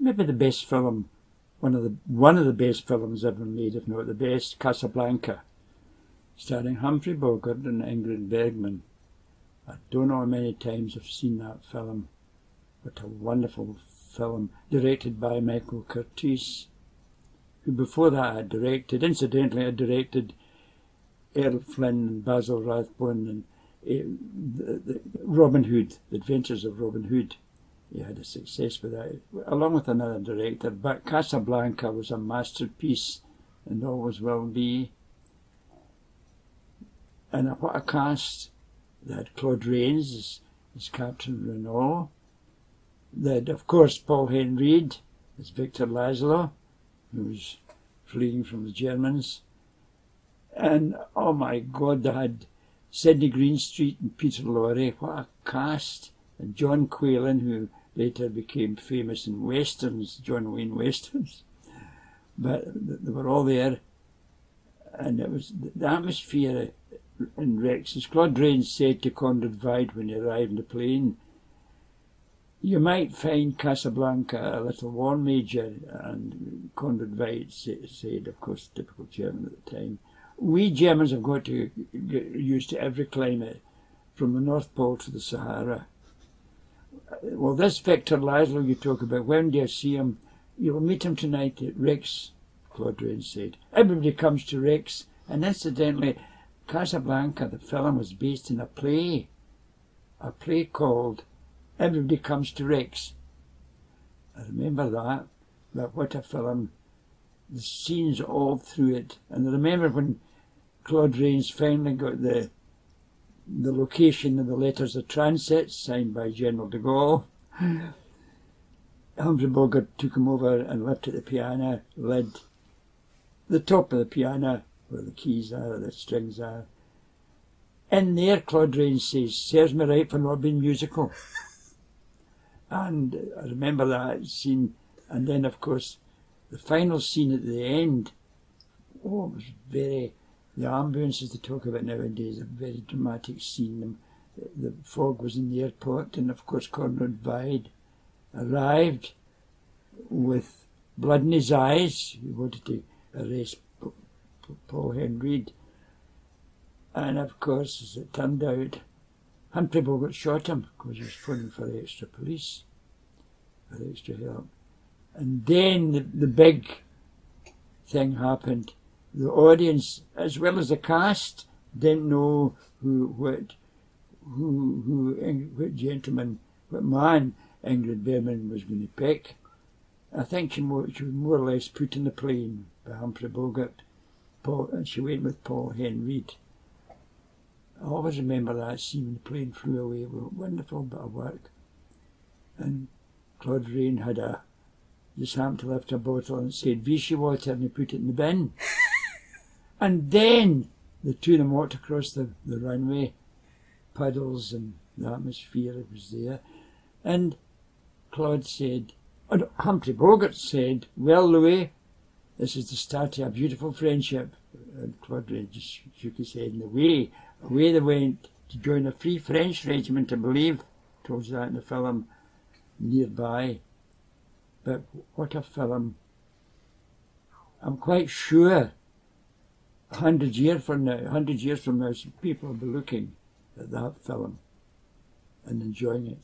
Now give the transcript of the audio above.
maybe the best film, one of the best films ever made, if not the best, Casablanca, starring Humphrey Bogart and Ingrid Bergman. I don't know how many times I've seen that film. What a wonderful film, directed by Michael Curtiz, who before that had directed, incidentally, had directed Errol Flynn and Basil Rathbone and Robin Hood, The Adventures of Robin Hood. He had a success with that, along with another director. But Casablanca was a masterpiece, and always will be. And what a cast! They had Claude Rains as Captain Renault. They had, of course, Paul Henreid as Victor Laszlo, who was fleeing from the Germans. And, oh my God, they had Sidney Greenstreet and Peter Lorre. What a cast! And John Quaylen, who later became famous in westerns, John Wayne westerns. But they were all there. And it was the atmosphere in Rex. As Claude Rains said to Conrad Veidt when he arrived in the plane, you might find Casablanca a little warm, Major. And Conrad Veidt said, of course, typical German at the time, we Germans have got to get used to every climate, from the North Pole to the Sahara. Well, this Victor Laszlo you talk about, when do you see him? You'll meet him tonight at Rex, Claude Rains said. Everybody comes to Rex. And incidentally, Casablanca, the film, was based in a play called Everybody Comes to Rex. I remember that, but what a film. The scenes all through it. And I remember when Claude Rains finally got the location and the letters of transit signed by General de Gaulle, Humphrey Bogart took him over and lifted the piano lid, the top of the piano, where the keys are, the strings are. In there, Claude Rains says, serves me right for not being musical. And I remember that scene. And then, of course, the final scene at the end, it was very, the ambience as they talk about nowadays, a very dramatic scene. The fog was in the airport, and of course Conrad Veidt arrived with blood in his eyes. He wanted to arrest Paul Henreid. And of course, as it turned out, Humphrey Bogart shot him because he was phoning for extra police, for extra help. And then the big thing happened. The audience, as well as the cast, didn't know what gentleman, what man Ingrid Bergman was going to pick. I think she was more or less put in the plane by Humphrey Bogart, and she went with Paul Henreid. I always remember that scene when the plane flew away. It was a wonderful bit of work. And Claude Rains just happened to lift a bottle and said, Vichy water, and he put it in the bin. And then the two of them walked across the runway, puddles and the atmosphere, it was there. And Claude said, and Humphrey Bogart said, well, Louis, this is the start of a beautiful friendship. And Claude Rains just shook his head, and away they went to join a Free French regiment, I believe. Told you that in the film nearby. But what a film. I'm quite sure 100 years from now, people will be looking at that film and enjoying it.